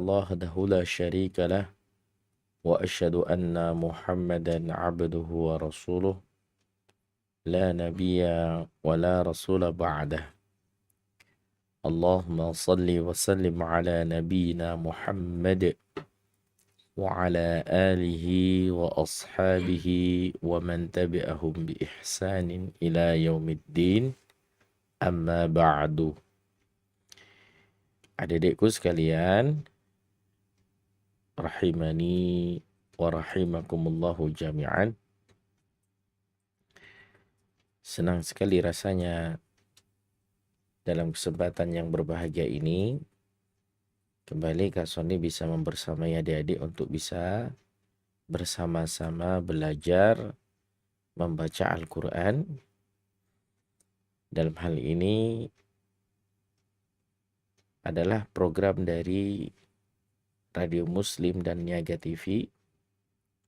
الله وحده لا شريك له وأشهد أن محمدا عبده ورسوله لا نبي ولا رسول بعده اللهم صل وسلم على نبينا محمد وعلى آله وأصحابه ومن تبعهم بإحسان إلى يوم الدين أما بعد. Adik-adikku sekalian, rahimani wa rahimakumullahu jami'an. Senang sekali rasanya dalam kesempatan yang berbahagia ini kembali Kak Sony bisa membersamai adik-adik untuk bisa bersama-sama belajar membaca Al-Quran. Dalam hal ini adalah program dari Radio Muslim dan Niaga TV,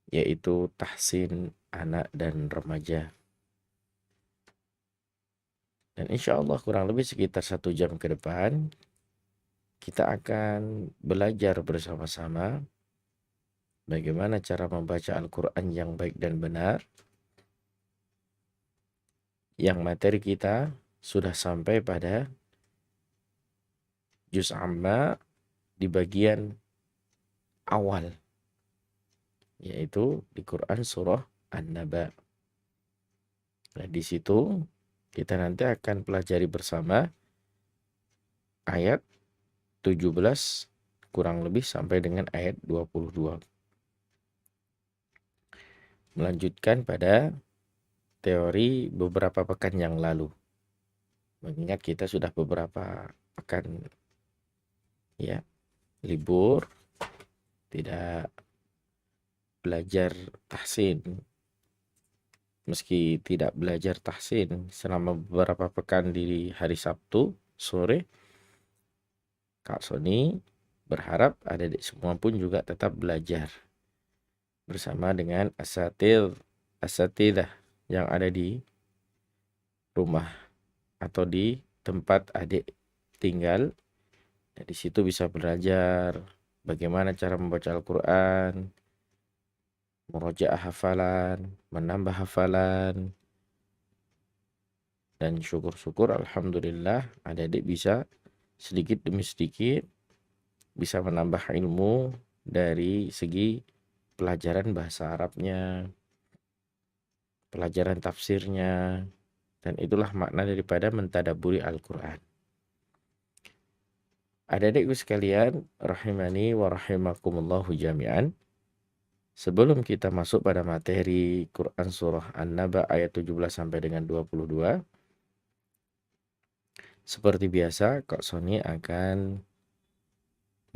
yaitu Tahsin Anak dan Remaja. Dan insya Allah kurang lebih sekitar 1 jam ke depan, kita akan belajar bersama-sama bagaimana cara membaca Al-Quran yang baik dan benar. Yang materi kita sudah sampai pada Juz Amma di bagian awal, yaitu di Quran surah An-Naba. Nah, di situ kita nanti akan pelajari bersama ayat 17 kurang lebih sampai dengan ayat 22. Melanjutkan pada teori beberapa pekan yang lalu. Mengingat kita sudah beberapa pekan ya libur, tidak belajar tahsin. Meski tidak belajar tahsin selama beberapa pekan di hari Sabtu sore, Kak Sony berharap adik-adik semua pun juga tetap belajar bersama dengan asatidah yang ada di rumah atau di tempat adik tinggal. Nah, di situ bisa belajar bagaimana cara membaca Al-Quran, murojaah hafalan, menambah hafalan, dan syukur-syukur alhamdulillah adik-adik bisa sedikit demi sedikit bisa menambah ilmu dari segi pelajaran bahasa Arabnya, pelajaran tafsirnya, dan itulah makna daripada mentadaburi Al-Quran. Adik-adikku sekalian, rahimani wa rahimakumullahu jami'an. Sebelum kita masuk pada materi Quran surah An-Naba ayat 17 sampai dengan 22, seperti biasa Kak Sony akan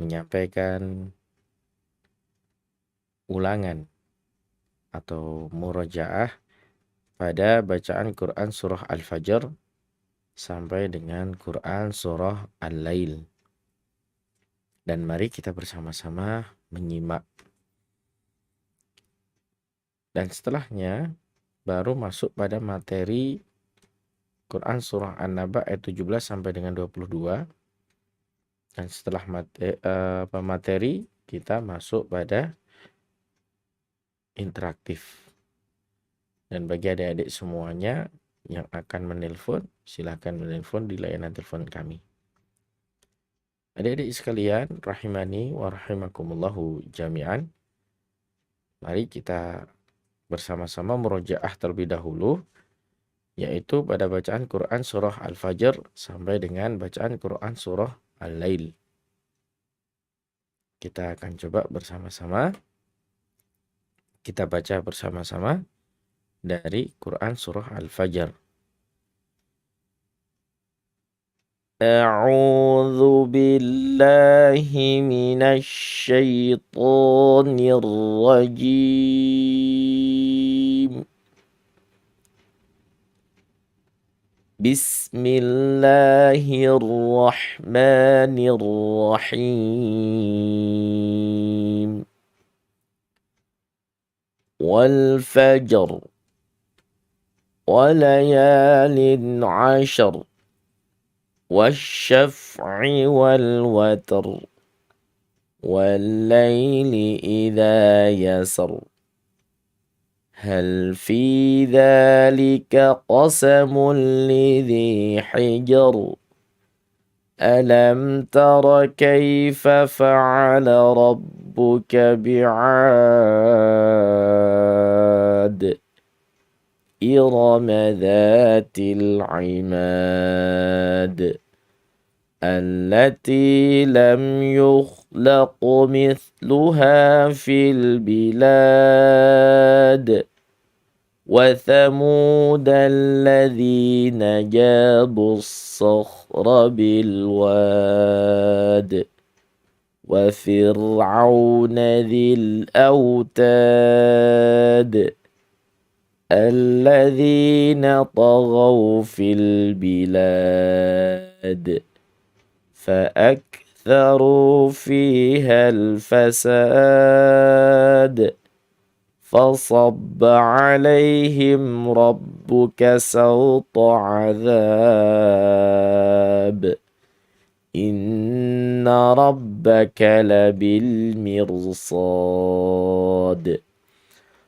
menyampaikan ulangan atau murojaah pada bacaan Quran surah Al-Fajr sampai dengan Quran surah Al-Lail. Dan mari kita bersama-sama menyimak. Dan setelahnya baru masuk pada materi Quran surah An-Naba ayat 17 sampai dengan 22. Dan setelah materi kita masuk pada interaktif. Dan bagi adik-adik semuanya yang akan menelpon, silakan menelpon di layanan telepon kami. Adik-adik sekalian, rahimani wa rahimakumullahu jami'an. Mari kita bersama-sama murojaah terlebih dahulu, yaitu pada bacaan Quran surah Al-Fajr sampai dengan bacaan Quran surah Al-Lail. Kita akan coba bersama-sama. Kita baca bersama-sama dari Quran surah Al-Fajr. A'udzu billahi minasy syaithanir rajim. Bismillahirrahmanirrahim. Wal fajr walayalin 'ashr wasyaf'i wal watr والليل إذا يسر هل في ذلك قسم لذي حجر ألم تر كيف فعل ربك بعاد إرم ذات العماد التي لم يخلق مثلها في البلاد وثمود الذين جابوا الصخر بالواد وفرعون ذي الأوتاد الذين طغوا في البلاد فأكثروا فيها الفساد فصب عليهم ربك سوط عذاب إن ربك لبالمرصاد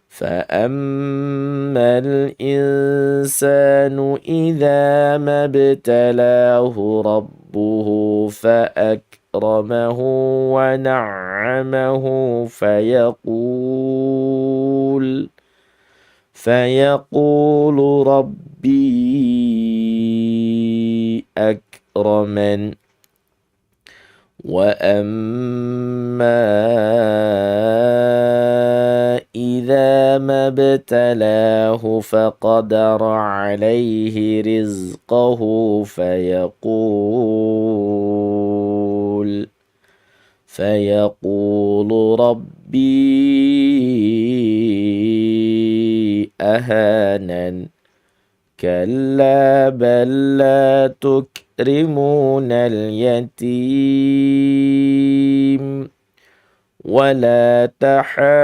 فأما الإنسان إذا ما ابتلاه ربه فأكرمه ونعمه فيقول ربي أكرمن وأما إذا ما ابتلاه فقدر عليه رزقه فيقول ربي أهانن كلا بل لا تكرمون اليتيم ولا تحاضون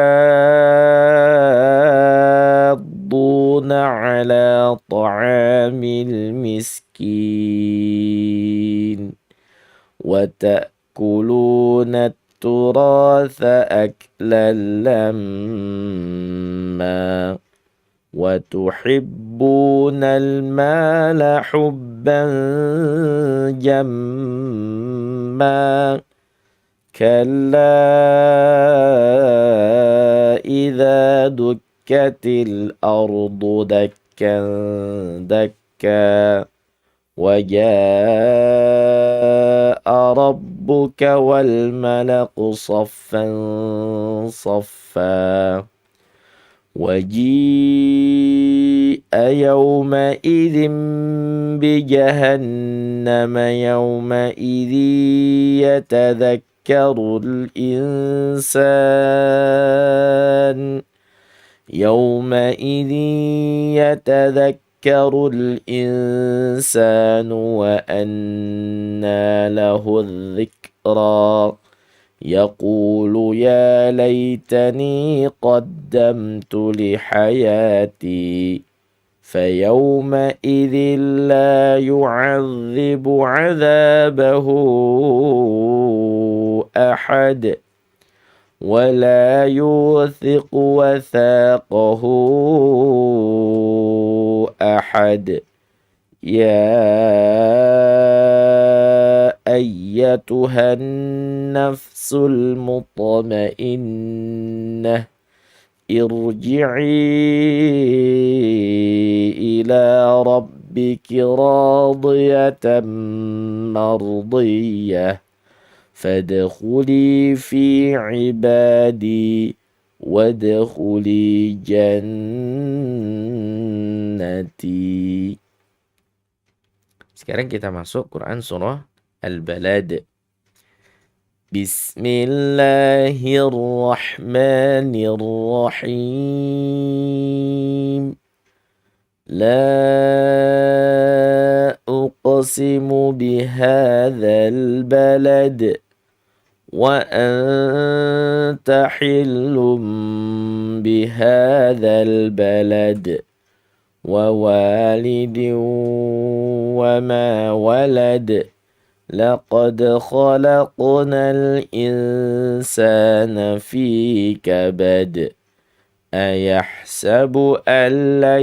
على طعام المسكين وتأكلون التراث أكلا لما وتحبون المال حبا جما كلا إذا دكت الأرض دكا دكا وجاء ربك والملك صفا صفا وجيء يومئذ بجهنم يومئذ يتذكر الإنسان وأنى له الذكرى يقول يا ليتني قدمت لحياتي فيومئذ لا يعذب عذابه أحد ولا يوثق وثاقه أحد يا أيتها النفس المطمئنة ارجعي إلى ربك راضية مرضية فادخلي في عبادي وادخلي جنتي. Sekarang kita masuk Quran surah Al-Balad. Bismillahirrahmanirrahim. La uqsimu bihadzal balad wa anta hillum bihadzal balad wa walidin wa ma walad لقد خلقنا الإنسان في كبد أيحسب أن لن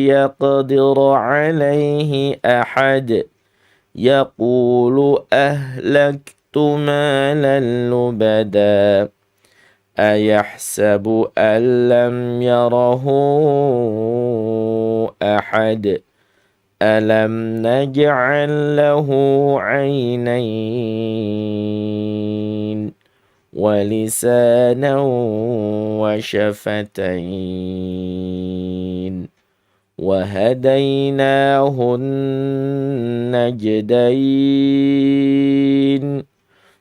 يقدر عليه أحد يقول أهلكت مالا لبدا أيحسب أن لم يره أحد ألم نجعل له عينين ولسانا وشفتين وهديناه النجدين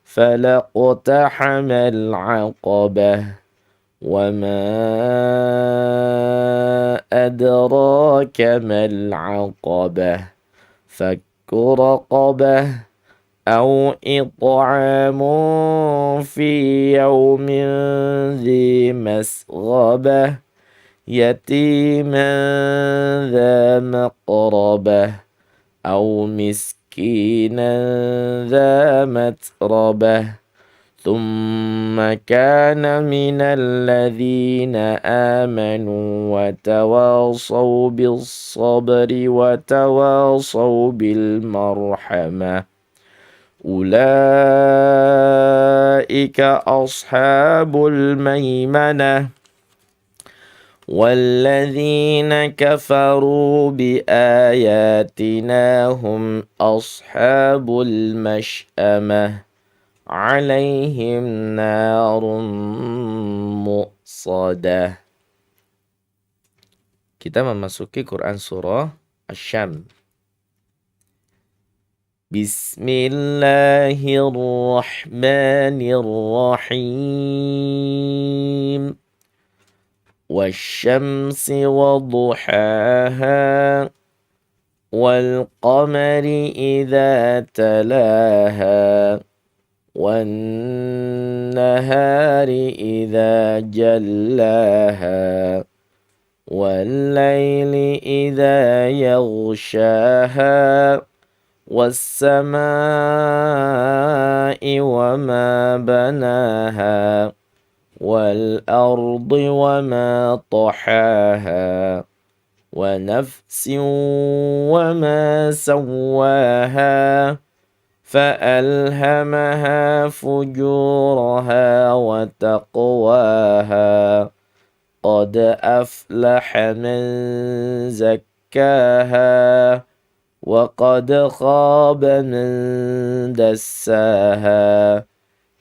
فلاقتحم العقبة وما أدراك ما العقبة فك رقبة أو إطعام في يوم ذي مسغبة يتيما ذا مقربة أو مسكينا ذا متربة ثم كان من الذين آمنوا وتواصوا بالصبر وتواصوا بالمرحمة أولئك أصحاب الميمنة والذين كفروا بآياتنا هم أصحاب المشأمة عليهم نار مؤصدة. Kita memasuki Quran surah Asy-Syams. Bismillahirrahmanirrahim. والشمس وضحاها والقمر إذا تلاها والنهار إذا جلاها والليل إذا يغشاها والسماء وما بناها والأرض وما طحاها ونفس وما سواها فألهمها فجورها وتقواها قد أفلح من زكاها وقد خاب من دساها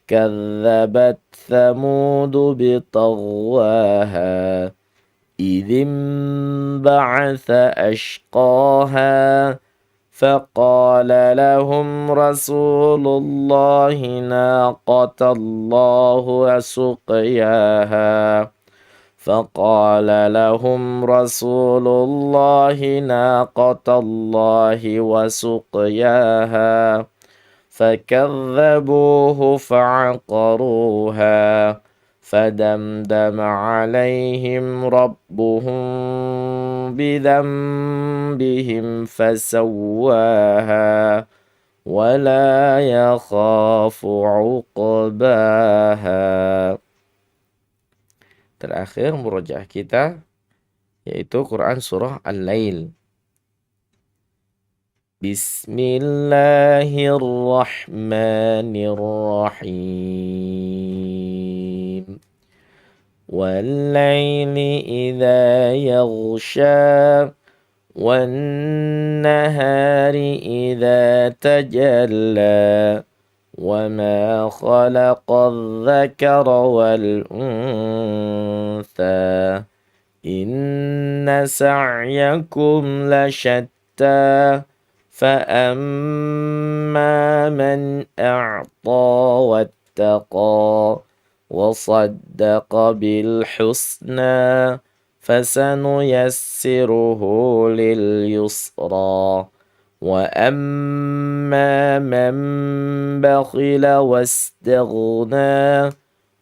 كذبت ثمود بطغواها إذ انبعث أشقاها فقال لهم رسول الله ناقة الله وسقياها فقال لهم رسول الله ناقة الله وسقياها فكذبوه فعقروها فدمدم عليهم ربهم بذنبهم فسواها ولا يخاف عقباها. Terakhir murojaah kita yaitu Quran surah Al-Lail. Bismillahirrahmanirrahim. والليل إذا يغشى والنهار إذا تجلى وما خلق الذكر والأنثى إن سعيكم لشتى فأما من أعطى واتقى وصدق بالحسنى فسنيسره لليسرى وأما من بخل واستغنى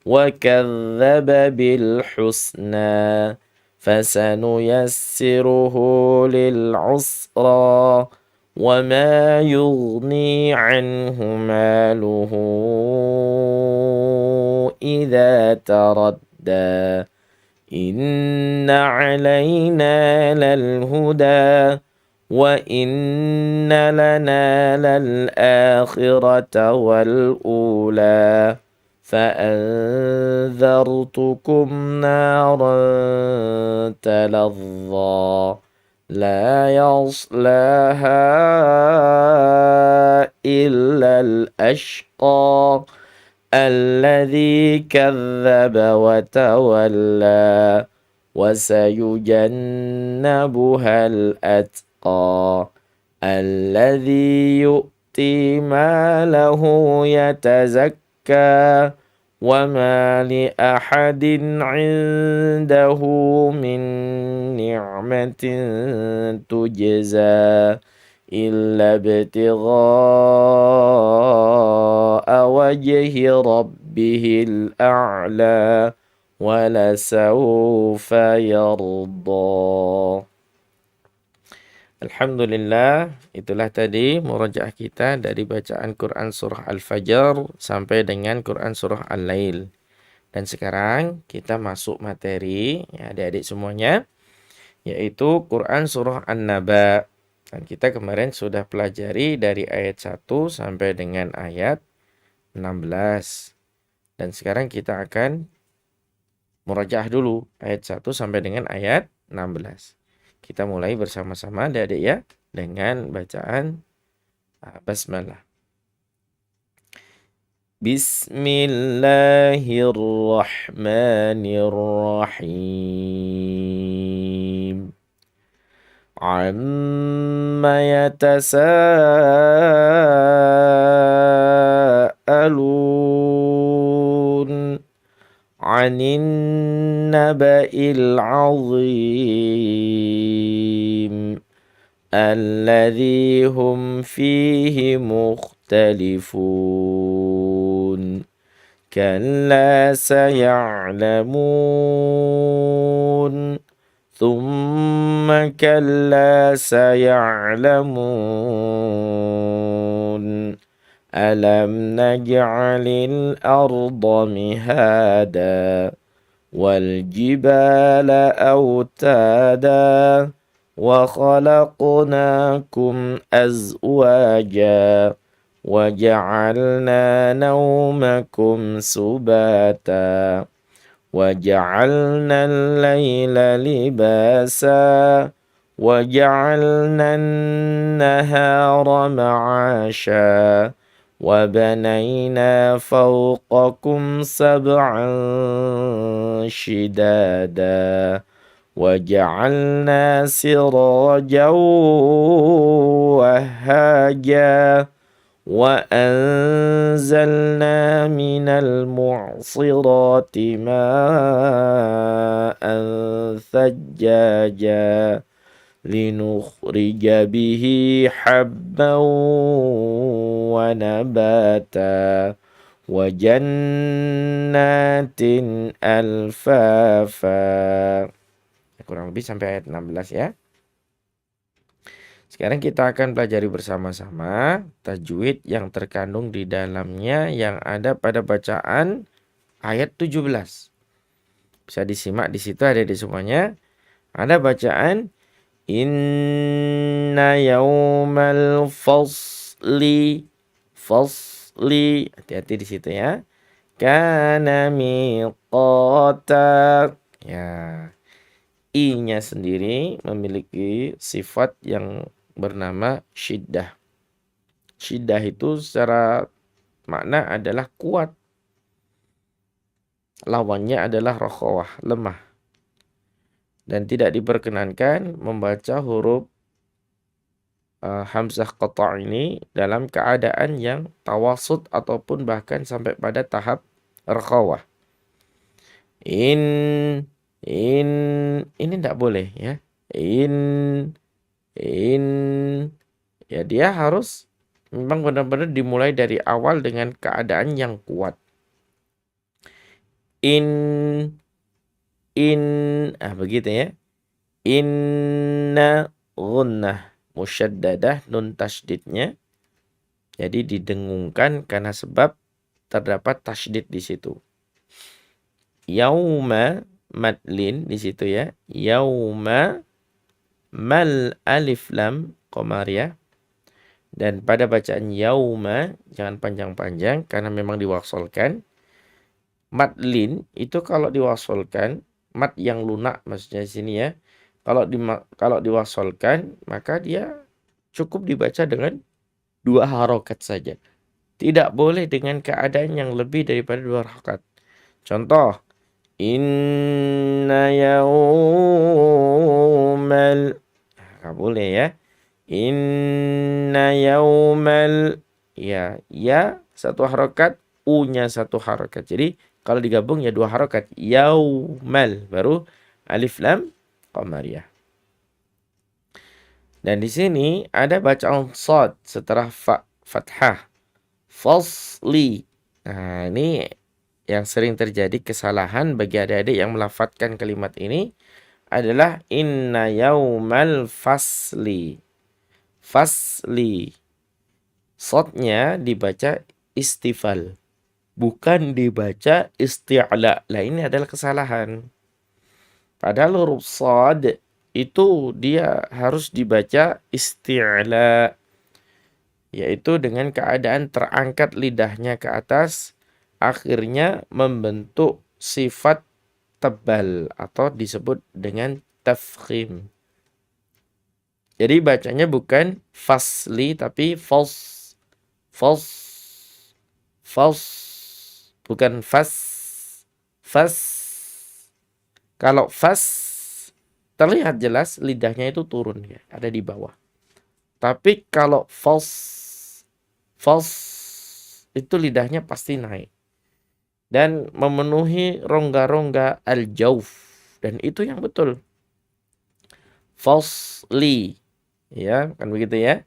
وكذب بالحسنى فسنيسره للعسرى وما يغني عنه ماله إذا تردى إن علينا للهدى وإن لنا للآخرة والأولى فأنذرتكم نارا تلظى لا يصلاها إلا الأشقى الذي كذب وتولى وسيجنبها الأتقى الذي يؤتي ماله يتزكى وما لأحد عنده من نعمة تجزى إلا ابتغاء وجه ربه الأعلى ولسوف يرضى. Alhamdulillah, itulah tadi murajaah kita dari bacaan Quran Surah Al-Fajr sampai dengan Quran Surah Al-Lail. Dan sekarang kita masuk materi, ya adik-adik semuanya, yaitu Quran Surah An-Naba. Dan kita kemarin sudah pelajari dari ayat 1 sampai dengan ayat 16. Dan sekarang kita akan murajaah dulu ayat 1 sampai dengan ayat 16. Kita mulai bersama-sama adik-adik ya dengan bacaan basmalah. Bismillahirrahmanirrahim. Amma yatasaalun 'anil naba'il 'azim alladzi hum fihi mukhtalifun kalla saya'lamun thumma kalla saya'lamun alam naj'alil arda mihada wal jibala autada wa khalaqnakum azwaja wa ja'alna nawmakum subata wa ja'alna al-layla libasa wa ja'alna an-nahara ma'asha wa banayna fawqakum sab'an shidada wa ja'alna sirajan wahhaja wa anzalna minal mu'sirati ma'an thajjaja linukhrija bihi habban wa nabata wa jannatin alfafa. Kurang lebih sampai ayat 16 ya. Sekarang kita akan pelajari bersama-sama tajwid yang terkandung di dalamnya yang ada pada bacaan ayat 17. Bisa disimak di situ ada di semuanya. Ada bacaan inna yaumal fasli. Hati-hati di situ ya. Kana miqata. Ya. I-nya sendiri memiliki sifat yang bernama syiddah. Syiddah itu secara makna adalah kuat. Lawannya adalah rakhawah, lemah. Dan tidak diperkenankan membaca huruf hamzah qata' ini dalam keadaan yang tawasud ataupun bahkan sampai pada tahap rakhawah. Ini tidak boleh ya. Ya dia harus memang benar-benar dimulai dari awal dengan keadaan yang kuat. Begitu ya. Inna gunnah. musyaddadah, nun tasydidnya. Jadi didengungkan karena sebab terdapat tasydid di situ. Yauma madlin di situ ya. Yauma mal alif lam qamariyah. Dan pada bacaan yauma jangan panjang-panjang karena memang diwasolkan. Madlin itu kalau diwasolkan, mad yang lunak maksudnya di sini ya. Kalau diwasolkan maka dia cukup dibaca dengan 2 harokat saja. Tidak boleh dengan keadaan yang lebih daripada 2 harokat. Contoh, inna yaumal. Nggak boleh ya. Inna yaumal. Ya, 1 harokat, u-nya 1 harokat. Jadi kalau digabung ya 2 harokat. Yaumal. Baru alif lam qamariyah. Dan di sini ada bacaan shad setelah fathah. Fasli. Nah, ini yang sering terjadi kesalahan bagi adik-adik yang melafadzkan kalimat ini adalah inna yaumal fasli. Fasli. Shadnya dibaca istifal. Bukan dibaca isti'la. Lah ini adalah kesalahan. Padahal huruf shad itu dia harus dibaca isti'la, yaitu dengan keadaan terangkat lidahnya ke atas, akhirnya membentuk sifat tebal atau disebut dengan tafkhim. Jadi bacanya bukan fasli tapi fals. Bukan fas. Kalau fas terlihat jelas lidahnya itu turun ya, ada di bawah. Tapi kalau fals itu lidahnya pasti naik dan memenuhi rongga-rongga al-jauf, dan itu yang betul. Fasli, ya kan begitu ya.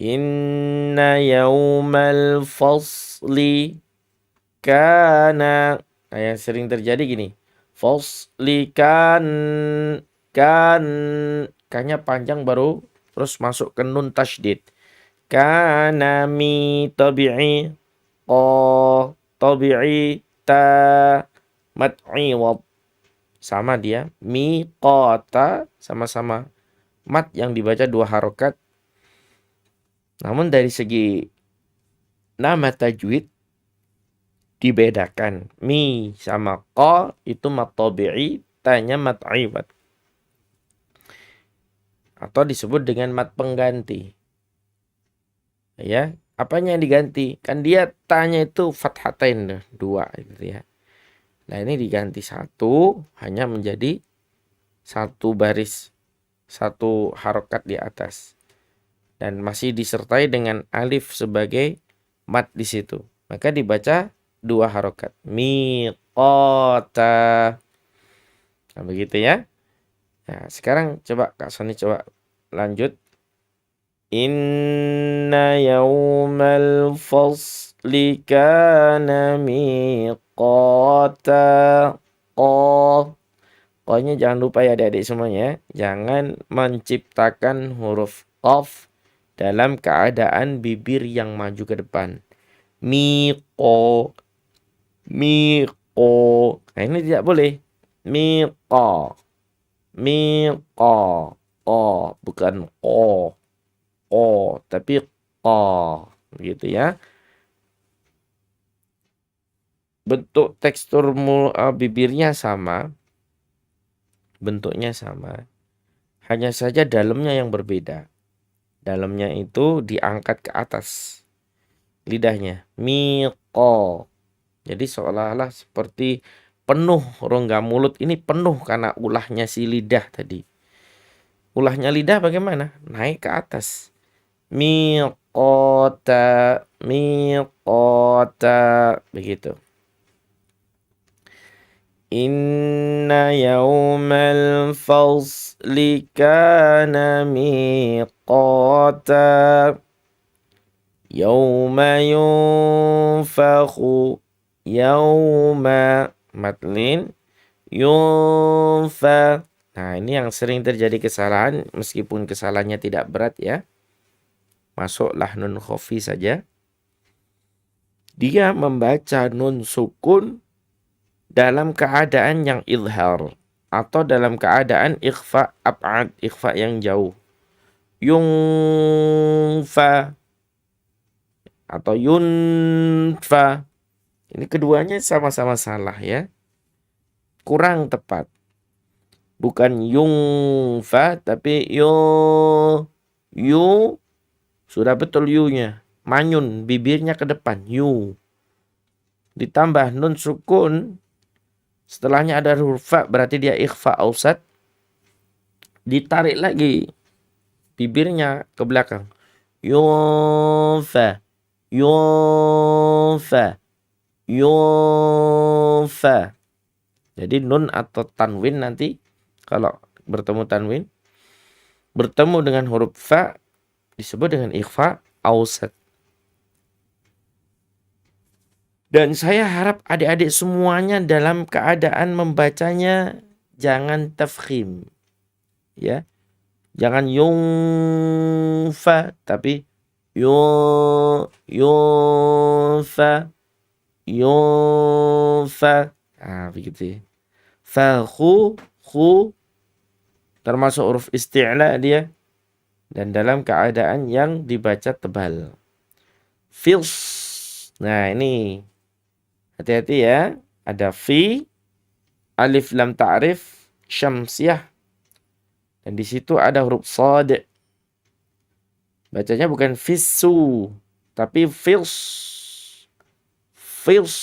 Inna yaumal fasli kana. Nah, yang sering terjadi gini. Fasli kan kanya panjang baru terus masuk ke nun tasydid. Kana mi tabi'i tabi'i ta mat'i wad. Sama dia, mi qata sama-sama mat yang dibaca 2 harokat. Namun dari segi nama tajwid dibedakan. Mi sama qa itu mat tabi'i, tanya mat iwad. Atau disebut dengan mat pengganti. Ya, apanya yang diganti? Kan dia tanya itu fathatain 2 gitu ya. Nah, ini diganti 1 hanya menjadi 1 baris, 1 harokat di atas. Dan masih disertai dengan alif sebagai mat di situ. Maka dibaca 2 harokat. Miqata. Nah, begitu ya. Nah, sekarang coba Kak Sony coba lanjut. Inna yaumal fasli kana miqata. Qanya jangan lupa ya adik-adik semuanya. Jangan menciptakan huruf qaf dalam keadaan bibir yang maju ke depan. Miqo. Nah, ini tidak boleh. Miqo. Bukan o. Tapi qa. Begitu ya. Bentuk tekstur bibirnya sama. Bentuknya sama. Hanya saja dalamnya yang berbeda. Dalamnya itu diangkat ke atas lidahnya. Miqo. Jadi seolah-olah seperti penuh rongga mulut ini penuh karena ulahnya si lidah tadi. Ulahnya lidah bagaimana? Naik ke atas. Miqota. Begitu. Inna yaumal fasli kana miqata. Yauma yunfakhu. Yauma madlin. Yunfa. Nah, ini yang sering terjadi kesalahan, meskipun kesalahannya tidak berat ya. Masuklah nun khofi saja. Dia membaca nun sukun dalam keadaan yang izhar atau dalam keadaan ikhfa ab'ad, ikhfa yang jauh. Yungfa atau yunfa. Ini keduanya sama-sama salah ya. Kurang tepat. Bukan yungfa tapi yu sudah betul yu-nya. Manyun, bibirnya ke depan, yu. Ditambah nun sukun, setelahnya ada huruf fa, berarti dia ikhfa ausat. Ditarik lagi bibirnya ke belakang. Yunfa, yunfa, yunfa. Jadi nun atau tanwin nanti kalau bertemu tanwin bertemu dengan huruf fa disebut dengan ikhfa ausat. Dan saya harap adik-adik semuanya dalam keadaan membacanya jangan tafkhim. Ya. Jangan yunfa tapi yunfa yunfa. Nah, begitu ya. Khu termasuk huruf isti'la dia dan dalam keadaan yang dibaca tebal. Fils. Nah, ini hati-hati ya. Ada fi, alif lam ta'rif, syamsiyah. Dan di situ ada huruf shad. Bacanya bukan fisu, tapi fils. Fils.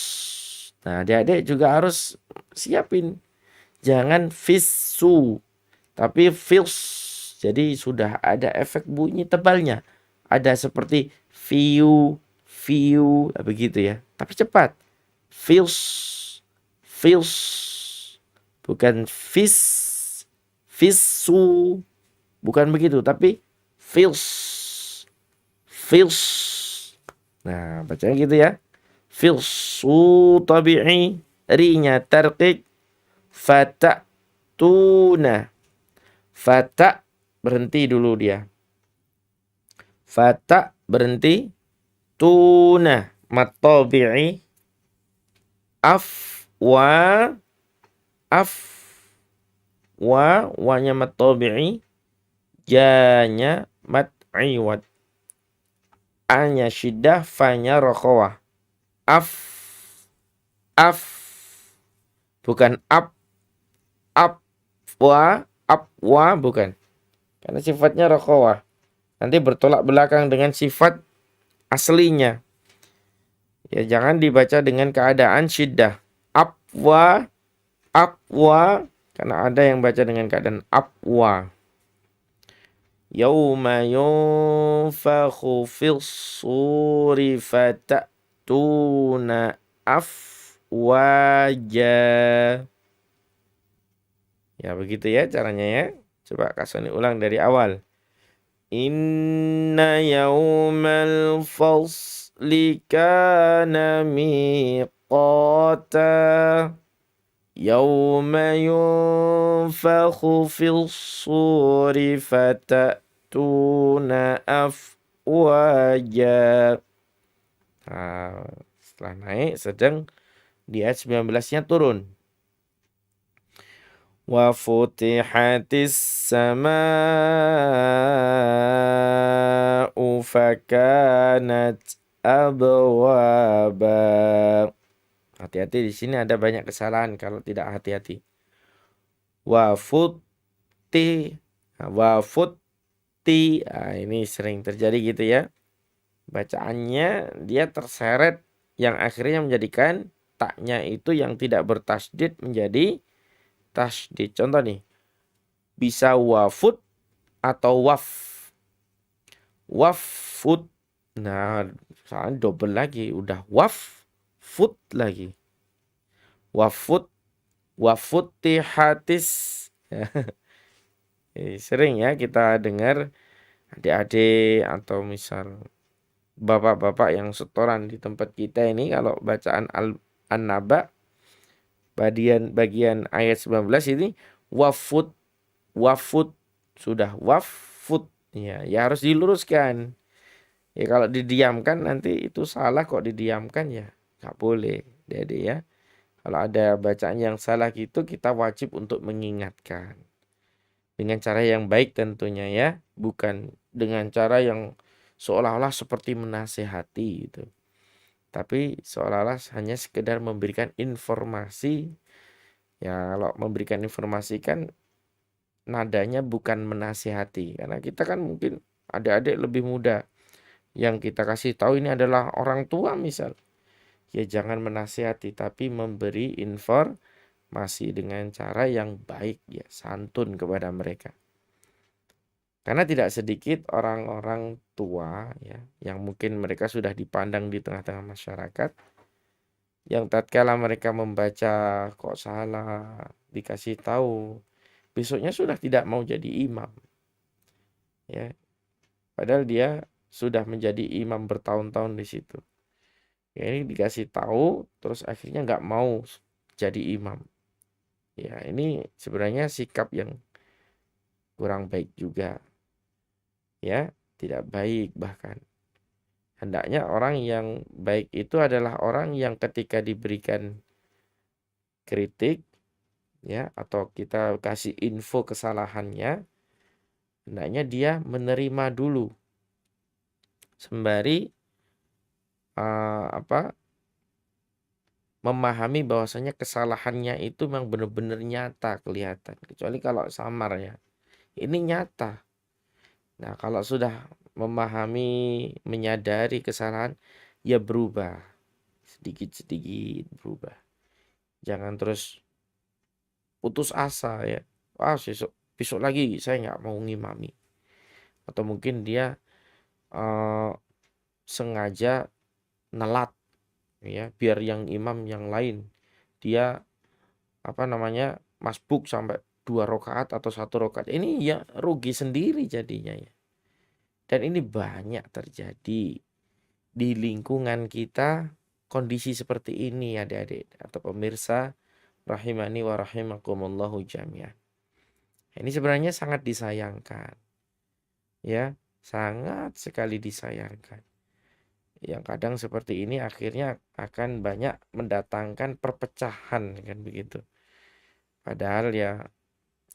Nah, adik-adik juga harus siapin. Jangan fisu, tapi fils. Jadi sudah ada efek bunyi tebalnya. Ada seperti fiu, begitu ya. Tapi cepat. Fils, fils. Bukan fisu. Bukan begitu, tapi fils. Nah, bacanya gitu ya. Filsu tabi'i. Ri-nya tarqiq. Fata'tuna. Fata berhenti dulu dia. Fata berhenti. Tuna mat tabi'i. Wa-nya mat tabi'i. Ja-nya mat iwad. A-nya syiddah, fa-nya rokhawah. Bukan wa bukan. Karena sifatnya rokhawah. Nanti bertolak belakang dengan sifat aslinya. Ya, jangan dibaca dengan keadaan syiddah. Apwa, karena ada yang baca dengan keadaan apwa. Yauma yunfakhu fis-suri fata'tuna afwaja. Ya begitu ya caranya ya. Coba Kak Soni ulang dari awal. Inna yaumal fasli kana miqata. Yauma yunfakhu fis-suri fata'tuna afwaja. Nah, setelah naik sedang di ayat 19-nya turun. Wa futihatis sama'u fakanat abwaba. Hati-hati, di sini ada banyak kesalahan kalau tidak hati-hati. Wa futti. Nah, ini sering terjadi gitu ya. Bacaannya dia terseret yang akhirnya menjadikan taknya itu yang tidak bertasydid menjadi tasydid. Contoh nih. Bisa wafut atau waf. Wafut. Nah, soalnya double lagi. Udah waf. Fut lagi. Wafutihatis. Sering ya kita dengar adik-adik atau misal bapak-bapak yang setoran di tempat kita ini kalau bacaan An-Naba bagian ayat 19 ini wafud, sudah wafud, ya, ya harus diluruskan. Ya kalau didiamkan nanti itu salah, kok didiamkan ya nggak boleh. Jadi ya, kalau ada bacaan yang salah gitu kita wajib untuk mengingatkan. Dengan cara yang baik tentunya ya, bukan dengan cara yang seolah-olah seperti menasehati gitu. Tapi seolah-olah hanya sekedar memberikan informasi. Ya kalau memberikan informasi kan nadanya bukan menasihati. Karena kita kan mungkin adik-adik lebih muda. Yang kita kasih tahu ini adalah orang tua misal. Ya jangan menasihati tapi memberi informasi dengan cara yang baik ya, santun kepada mereka. Karena tidak sedikit orang-orang tua ya yang mungkin mereka sudah dipandang di tengah-tengah masyarakat, yang tatkala mereka membaca kok salah, dikasih tahu, besoknya sudah tidak mau jadi imam ya. Padahal dia sudah menjadi imam bertahun-tahun di situ. Ya, ini dikasih tahu terus akhirnya nggak mau jadi imam. Ya ini sebenarnya sikap yang kurang baik juga ya, tidak baik bahkan. Hendaknya orang yang baik itu adalah orang yang ketika diberikan kritik ya atau kita kasih info kesalahannya, hendaknya dia menerima dulu sembari memahami bahwasanya kesalahannya itu memang benar-benar nyata kelihatan. Kecuali kalau samar ya. Ini nyata. Nah, kalau sudah memahami, menyadari kesalahan, ya berubah. Sedikit-sedikit berubah. Jangan terus putus asa ya. Wah, besok lagi saya nggak mau ngimami. Atau mungkin dia sengaja nelat ya, biar yang imam yang lain dia masbuk sampai 2 rakaat atau 1 rakaat. Ini ya rugi sendiri jadinya ya. Dan ini banyak terjadi di lingkungan kita, kondisi seperti ini adik-adik atau pemirsa rahimani wa rahimakumullahu jami'an. Ini sebenarnya sangat disayangkan. Ya, sangat sekali disayangkan. Yang kadang seperti ini akhirnya akan banyak mendatangkan perpecahan kan begitu. Padahal ya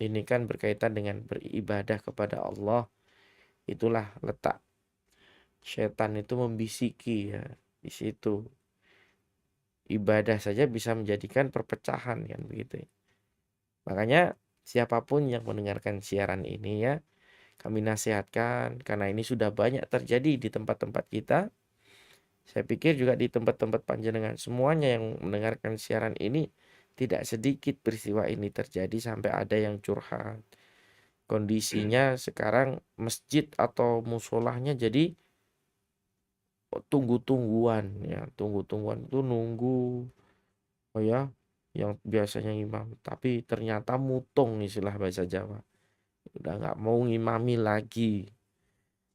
ini kan berkaitan dengan beribadah kepada Allah. Itulah letak setan itu membisiki ya di situ. Ibadah saja bisa menjadikan perpecahan kan begitu. Makanya siapapun yang mendengarkan siaran ini ya, kami nasihatkan karena ini sudah banyak terjadi di tempat-tempat kita. Saya pikir juga di tempat-tempat panjenengan semuanya yang mendengarkan siaran ini tidak sedikit peristiwa ini terjadi sampai ada yang curhat. Kondisinya sekarang masjid atau musolahnya jadi tunggu-tungguan ya, tunggu-tungguan itu nunggu ya yang biasanya imam tapi ternyata mutung istilah bahasa Jawa. Udah nggak mau ngimami lagi.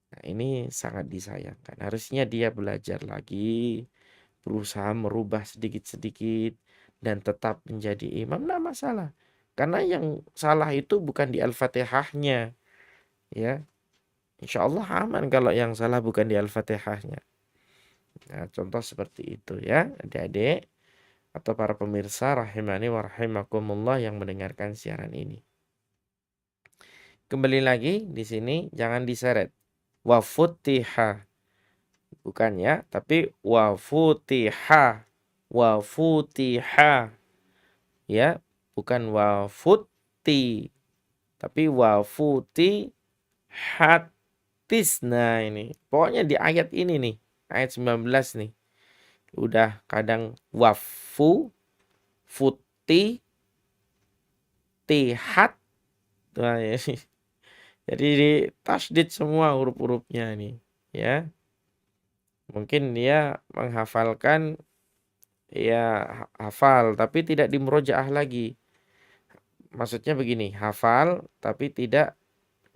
Nah, ini sangat disayangkan. Harusnya dia belajar lagi, berusaha merubah sedikit-sedikit dan tetap menjadi imam. Nah, masalah. Karena yang salah itu bukan di Al-Fatihahnya, ya. Insya Allah aman kalau yang salah bukan di Al-Fatihahnya. Nah, contoh seperti itu ya, adik-adik atau para pemirsa rahimani wa rahimakumullah yang mendengarkan siaran ini. Kembali lagi di sini jangan diseret. Wa futiha. Bukan ya, tapi wa futiha. Wa futiha. Ya, bukan wa futi. Tapi wa futi hatis. Nah ini. Pokoknya di ayat ini nih. Ayat 19 nih. Udah kadang wafu, futi, tihat. Nah, ya. Jadi di tasdid semua huruf-hurufnya nih. Ya. Mungkin dia menghafalkan ya hafal tapi tidak dimurojaah lagi. Maksudnya begini, hafal tapi tidak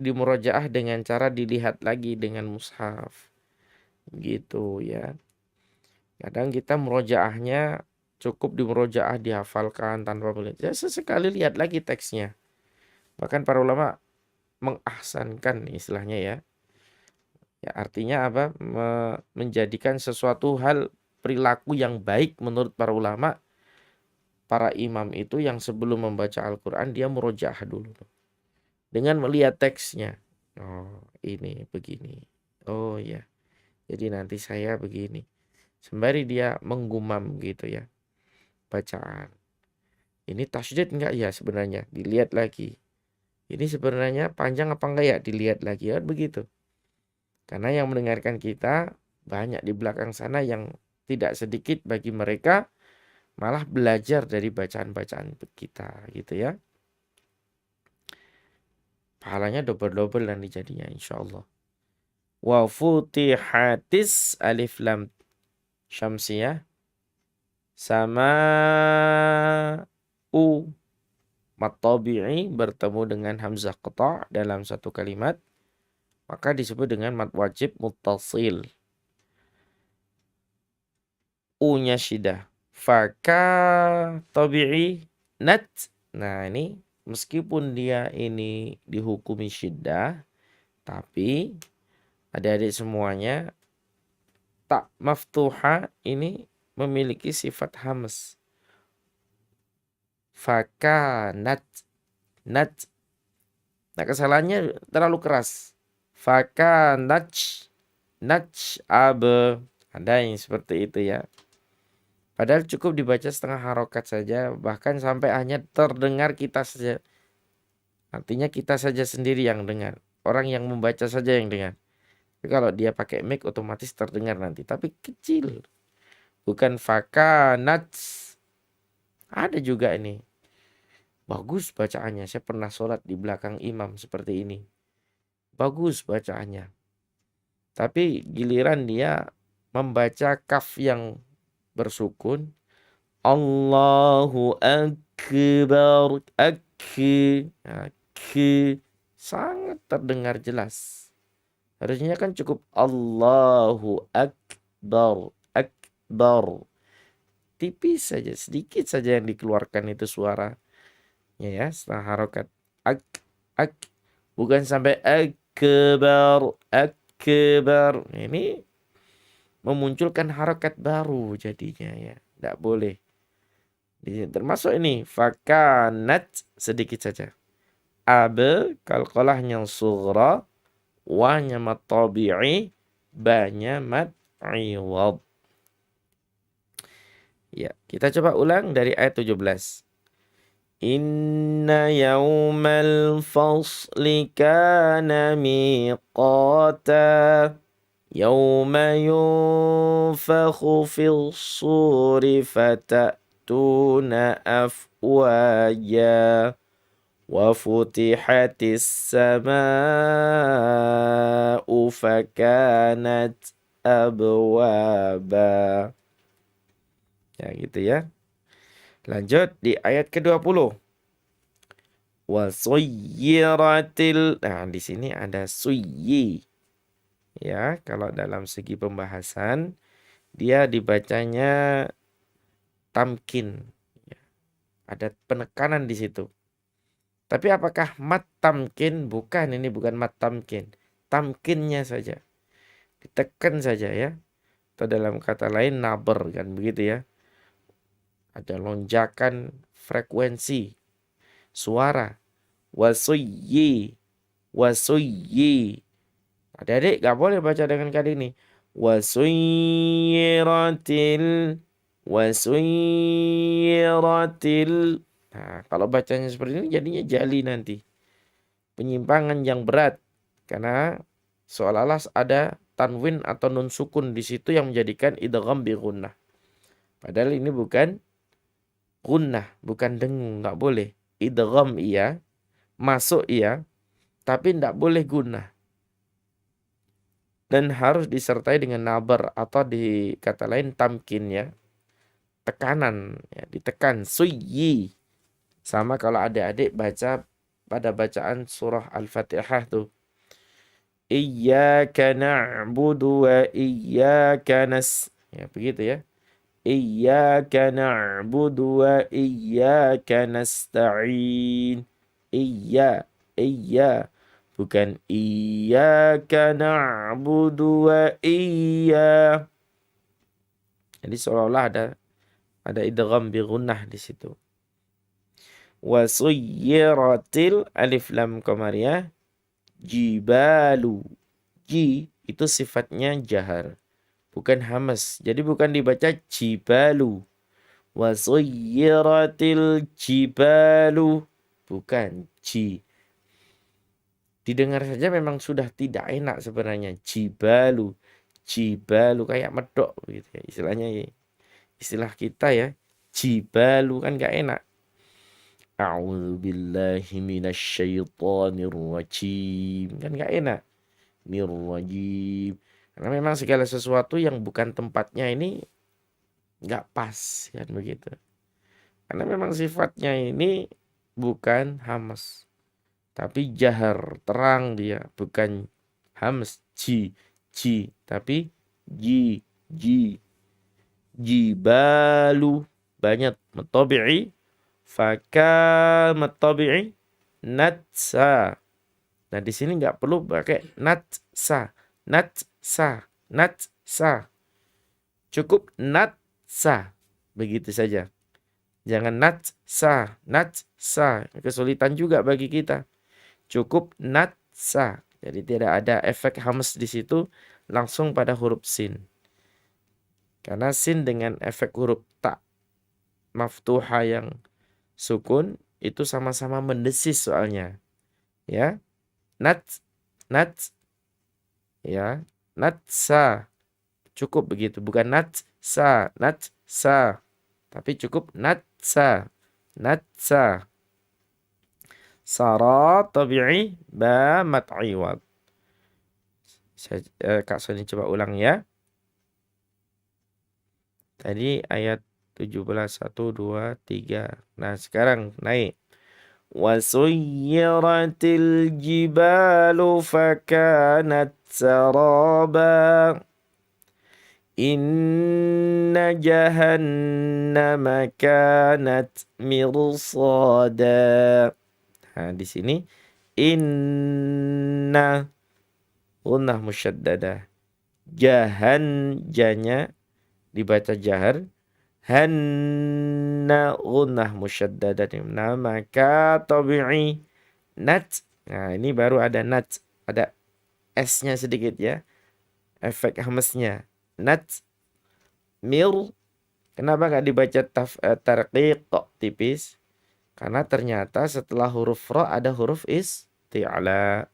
dimurojaah dengan cara dilihat lagi dengan mushaf. Gitu ya. Kadang kita murojaahnya cukup dimurojaah dihafalkan tanpa melihat. Ya sesekali lihat lagi teksnya. Bahkan para ulama mengahsankan istilahnya ya. Ya artinya apa? Menjadikan sesuatu hal perilaku yang baik menurut para ulama, para imam itu yang sebelum membaca Al-Quran dia murojaah dulu dengan melihat teksnya. Oh ini begini. Oh ya. Jadi nanti saya begini. Sembari dia menggumam gitu ya bacaan. Ini tasydid enggak ya sebenarnya? Dilihat lagi. Ini sebenarnya panjang apa enggak ya? Dilihat lagi. Ya begitu. Karena yang mendengarkan kita banyak di belakang sana yang tidak sedikit bagi mereka malah belajar dari bacaan-bacaan kita gitu ya. Pahalanya double-double nanti jadinya insyaallah. Wa futihatis alif lam syamsiyah sama u mat tabi'i bertemu dengan hamzah qata' dalam satu kalimat maka disebut dengan mad wajib muttasil. U-nya syidah. Faka tabi'i nat. Nah ini meskipun dia ini dihukumi syidah, tapi adik-adik semuanya tak maftuha ini memiliki sifat hams. Faka nat. Nat. Nah kesalahannya terlalu keras. Faka nat. Nat abe. Ada yang seperti itu ya. Padahal cukup dibaca setengah harokat saja, bahkan sampai hanya terdengar kita saja. Artinya kita saja sendiri yang dengar. Orang yang membaca saja yang dengar. Tapi kalau dia pakai mic otomatis terdengar nanti. Tapi kecil. Bukan fakanats. Ada juga ini. Bagus bacaannya. Saya pernah sholat di belakang imam seperti ini. Bagus bacaannya. Tapi giliran dia membaca kaf yang bersukun. Allahu Akbar. Nah, sangat terdengar jelas. Harusnya kan cukup Allahu Akbar. Akbar. Tipis saja, sedikit saja yang dikeluarkan itu suara. Ya, setelah harokat. Ak. Bukan sampai akbar. Akbar. Ini memunculkan harokat baru jadinya ya. Tidak boleh. Termasuk ini fakanat sedikit saja. Abe qalqalahnya sughra, wanya mat tabi'i, banya mat iwad. Ya, kita coba ulang dari ayat 17. Inna yawmal fasli kana miqata. Yawma yunfakhu fil suri fatatuna afwaja. Wa futihatis sama'u fakanat abwaba. Ya gitu ya. Lanjut di ayat ke-20. Wa suyyiratil. Nah, di sini ada suyyi. Ya, kalau dalam segi pembahasan dia dibacanya tamkin. Ya, ada penekanan di situ. Tapi apakah mat tamkin? Bukan, ini bukan mat tamkin. Tamkinnya saja. Ditekan saja ya. Atau dalam kata lain naber kan begitu ya. Ada lonjakan frekuensi suara. Wasuyyi. Wasuyyi. Adik-adik gak boleh baca dengan kali ini. Wasuyyiratil. Wasuyyiratil. Nah, kalau bacanya seperti ini jadinya jali nanti. Penyimpangan yang berat. Karena seolah-olah ada tanwin atau nun sukun di situ yang menjadikan idgham bi gunnah. Padahal ini bukan gunnah, bukan dengung, enggak boleh. Idgham iya, masuk iya, tapi enggak boleh gunnah. Dan harus disertai dengan nabar atau di kata lain tamkin ya. Tekanan ya, ditekan suyyi. Sama kalau adik-adik baca pada bacaan surah Al-Fatihah tuh. Iyyaka na'budu wa iyyaka ya begitu ya. Iyyaka na'budu wa iyyaka nasta'in. Iya, bukan iyyaka na'budu wa iya. Jadi seolah-olah ada idgham bi gunnah di situ. Wa suyyiratil alif lam qamariyah jibalu. Ji itu sifatnya jahar, bukan hamas. Jadi bukan dibaca jibalu. Wa suyyiratil jibalu, bukan ji. Didengar saja memang sudah tidak enak sebenarnya. Jibalu kayak medok gitu ya. Istilah kita ya. Jibalu kan gak enak. A'udzubillahi minasyaitonir rajim. Kan gak enak. Nirrajim. Karena memang segala sesuatu yang bukan tempatnya ini gak pas kan begitu. Karena memang sifatnya ini bukan hamas, tapi jahar, terang dia, bukan hamas ji, tapi ji. Jibalu banyak matabi'i, fakal matabi'i natsa. Nah di sini nggak perlu pakai natsa, cukup natsa begitu saja. Jangan natsa, kesulitan juga bagi kita. Cukup natsa. Jadi tidak ada efek hamas di situ, langsung pada huruf sin. Karena sin dengan efek huruf ta maftuha yang sukun itu sama-sama mendesis soalnya. Ya. Nat ya, natsa. Cukup begitu, bukan natsa. Tapi cukup natsa. Sara tabi'i ba mat'i wad. Kak Soni coba ulang ya. Tadi ayat 17 1 2 3. Nah, sekarang naik. Wa suyyiratil jibalu fakanat saraba. Inna jahannama kanat mirsada. Nah, di sini inna gunnah musyaddadah. Janya dibaca jahar. Hanna gunnah musyaddadah. Nah, maka tabi'i nat. Nah, ini baru ada nat, ada S-nya sedikit ya. Efek hamesnya. Nat mir. Kenapa nggak dibaca tarqiq tipis? Karena ternyata setelah huruf ra ada huruf isti'la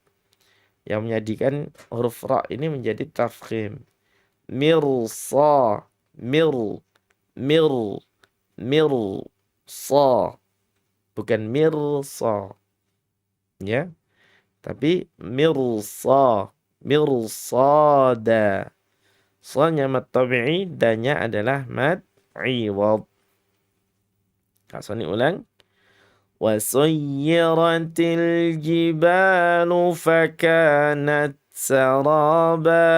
yang menjadikan huruf ra ini menjadi tafkhim. Mirsa, mirsa, bukan mirsa, ya, tapi mirsada. Soalnya mad tabi'i, danya adalah mad iwad. Kak Soni ulang. وَسُيِّرَتِ الْجِبَالُ فَكَانَتْ سَرَابًا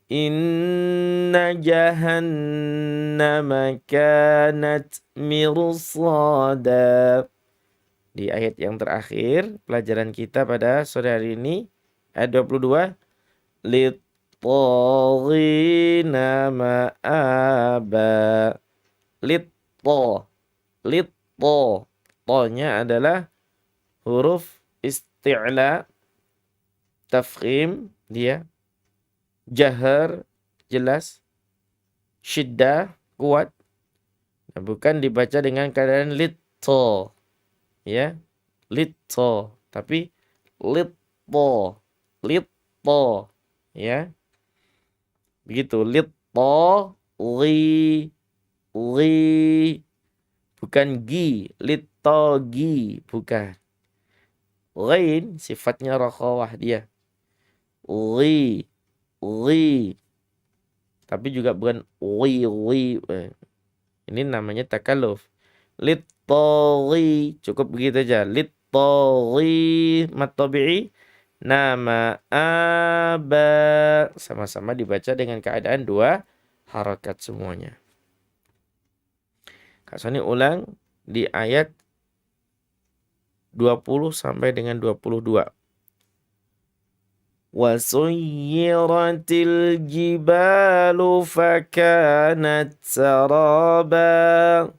إِنَّ جَهَنَّمَ كَانَتْ مِرْصَادًا. Di ayat yang terakhir pelajaran kita pada sore hari ini, ayat 22, لِلطَّاغِينَ مَآبًا. Litto. To-nya adalah huruf isti'la, tafkhim, dia jahar, jelas, syiddah, kuat. Nah, bukan dibaca dengan keadaan litto, ya, litto, tapi litto, ya, begitu. Litto, li, bukan gi, littogi, bukan. Ghain sifatnya rakhawah dia. Li. Tapi juga bukan wi. Ini namanya takalluf. Littoghi, cukup begitu aja. Littoghi mad tabi'i nama aba, sama-sama dibaca dengan keadaan dua harakat semuanya. Kak Soni ulang di ayat 20 sampai dengan 22. Wasuyiratil jibalu fakanat saraba.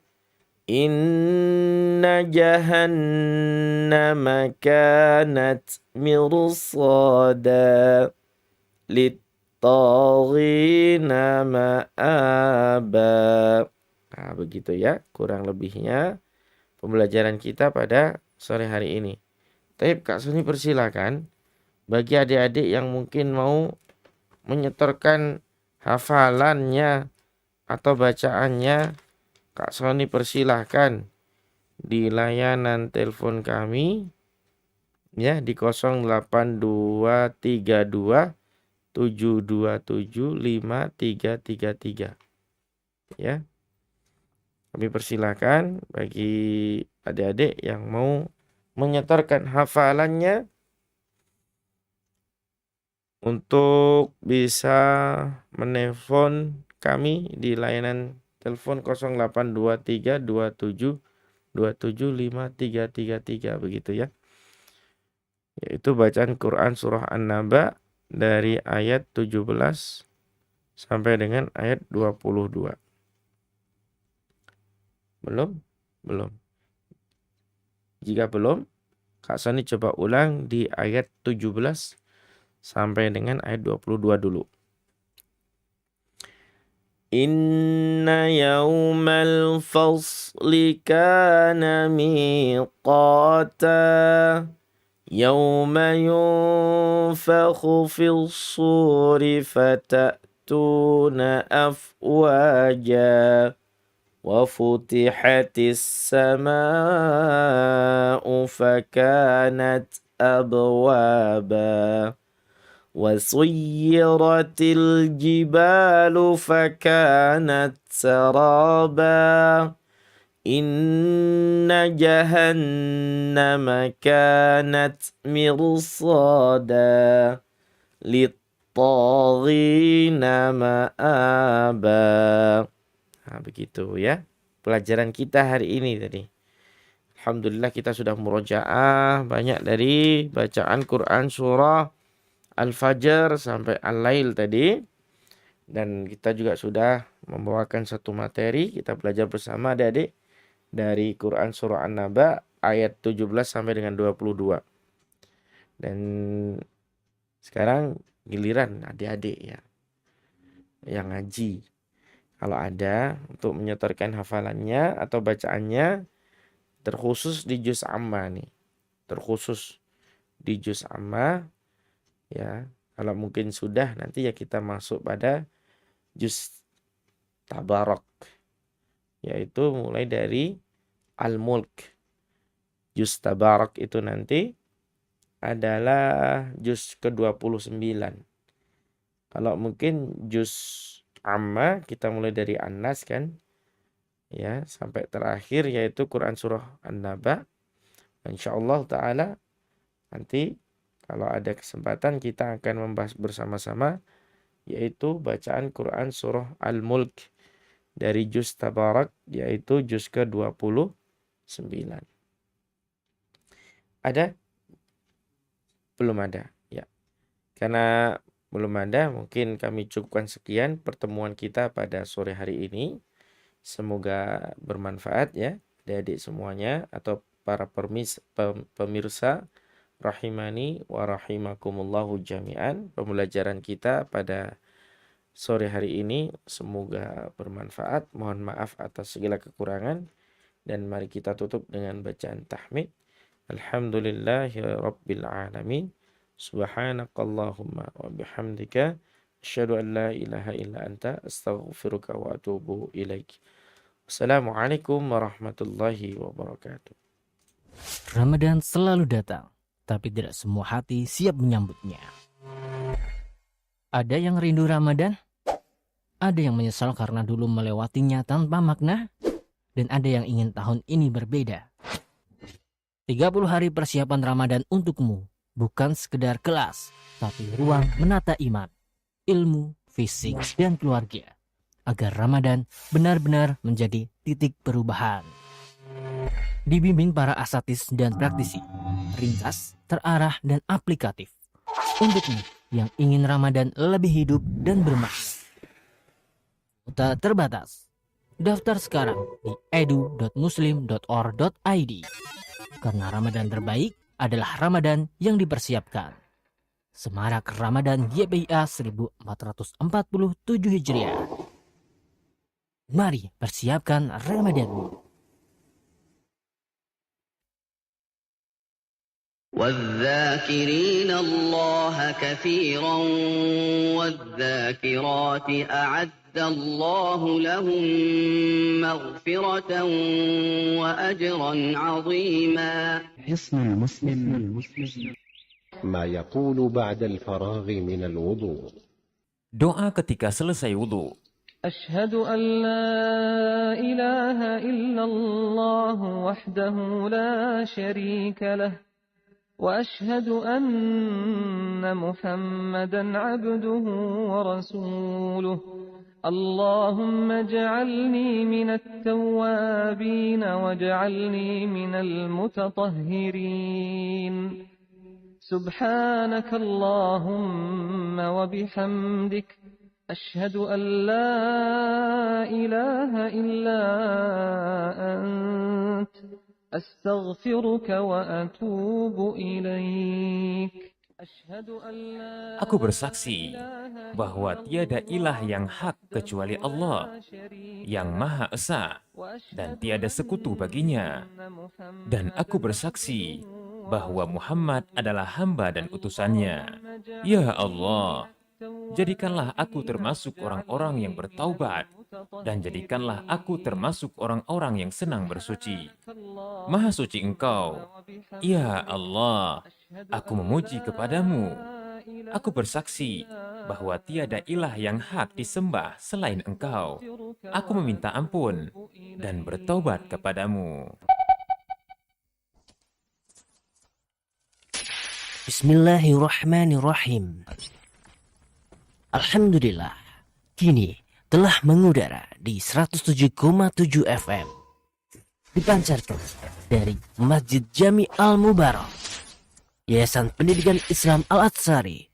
Inna jahannama kanat mirsada. Littaghina ma'aba. Nah, begitu ya kurang lebihnya pembelajaran kita pada sore hari ini. Tapi Kak Suni persilakan bagi adik-adik yang mungkin mau menyetorkan hafalannya atau bacaannya, Kak Soni persilahkan di layanan telepon kami ya di 08232 727 5333 ya. Kami persilahkan bagi adik-adik yang mau menyetorkan hafalannya untuk bisa menelpon kami di layanan telepon 0823 27 27 5333 begitu ya. Yaitu bacaan Quran surah An-Naba dari ayat 17 sampai dengan ayat 22. Belum? Belum. Jika belum, Kak Sani coba ulang di ayat 17 sampai dengan ayat 22 dulu. Inna yawmal fasli kana miqata. Yawma yunfakhu fil suri fatatuna afwaja. Wa futihatis sama'u fakanat abwaba. وسيرت الجبال فكانت سرابا إن جهنم كانت مرصادا للطاغين مآبا. Nah, begitu ya pelajaran kita hari ini tadi. Alhamdulillah kita sudah murojaah banyak dari bacaan Quran surah Al-Fajr sampai Al-Lail tadi. Dan kita juga sudah membawakan satu materi. Kita belajar bersama adik-adik dari Quran Surah An-Naba ayat 17 sampai dengan 22. Dan sekarang giliran adik-adik ya yang ngaji. Kalau ada untuk menyetorkan hafalannya atau bacaannya terkhusus di juz amma nih. Terkhusus di juz amma. Ya, kalau mungkin sudah nanti ya kita masuk pada juz tabarak, yaitu mulai dari al-mulk. Juz tabarak itu nanti adalah juz ke-29. Kalau mungkin juz amma kita mulai dari An-Nas kan, ya sampai terakhir yaitu Quran surah An-Naba. Insyaallah taala nanti kalau ada kesempatan kita akan membahas bersama-sama yaitu bacaan Quran surah Al-Mulk dari juz Tabarak yaitu juz ke-29. Ada? Belum ada ya. Karena belum ada mungkin kami cukupkan sekian pertemuan kita pada sore hari ini. Semoga bermanfaat ya adik-adik semuanya atau para pemirsa rahimani wa rahimakumullahu jami'an. Pembelajaran kita pada sore hari ini semoga bermanfaat. Mohon maaf atas segala kekurangan dan mari kita tutup dengan bacaan tahmid. Alhamdulillahi rabbil alamin. Subhanakallahumma wa bihamdika asyhadu an la ilaha illa anta astaghfiruka wa atubu ilaik. Assalamualaikum warahmatullahi wabarakatuh. Ramadan selalu datang, tapi tidak semua hati siap menyambutnya. Ada yang rindu Ramadan, ada yang menyesal karena dulu melewatinya tanpa makna, dan ada yang ingin tahun ini berbeda. 30 hari persiapan Ramadan untukmu, bukan sekedar kelas, tapi ruang menata iman, ilmu, fisik, dan keluarga, agar Ramadan benar-benar menjadi titik perubahan. Dibimbing para asatis dan praktisi, ringkas, terarah, dan aplikatif. Untukmu yang ingin Ramadan lebih hidup dan bermakna. Kuota terbatas. Daftar sekarang di edu.muslim.or.id. Karena Ramadan terbaik adalah Ramadan yang dipersiapkan. Semarak Ramadan YPIA 1447 Hijriah. Mari persiapkan Ramadanmu. والذاكرين الله كثيرا والذاكرات أعد الله لهم مغفرة وأجرا عظيما. حصن المسلم ما يقول بعد الفراغ من الوضوء. Doa ketika selesai wudhu. أشهد أن لا إله إلا الله وحده لا شريك له وأشهد أن محمدا عبده ورسوله اللهم اجعلني من التوابين واجعلني من المتطهرين سبحانك اللهم وبحمدك أشهد أن لا إله إلا أنت أستغفرك وأتوب إليك. Aku bersaksi bahwa tiada ilah yang hak kecuali Allah, yang Maha Esa, dan tiada sekutu baginya. Dan aku bersaksi bahwa Muhammad adalah hamba dan utusannya. Ya Allah, jadikanlah aku termasuk orang-orang yang bertaubat, dan jadikanlah aku termasuk orang-orang yang senang bersuci. Maha suci Engkau, ya Allah, aku memuji kepadamu. Aku bersaksi bahwa tiada ilah yang hak disembah selain Engkau. Aku meminta ampun dan bertaubat kepadamu. Bismillahirrahmanirrahim. Alhamdulillah, kini telah mengudara di 107,7 FM. Dipancarkan dari Masjid Jami Al-Mubarak, Yayasan Pendidikan Islam Al-Atsari,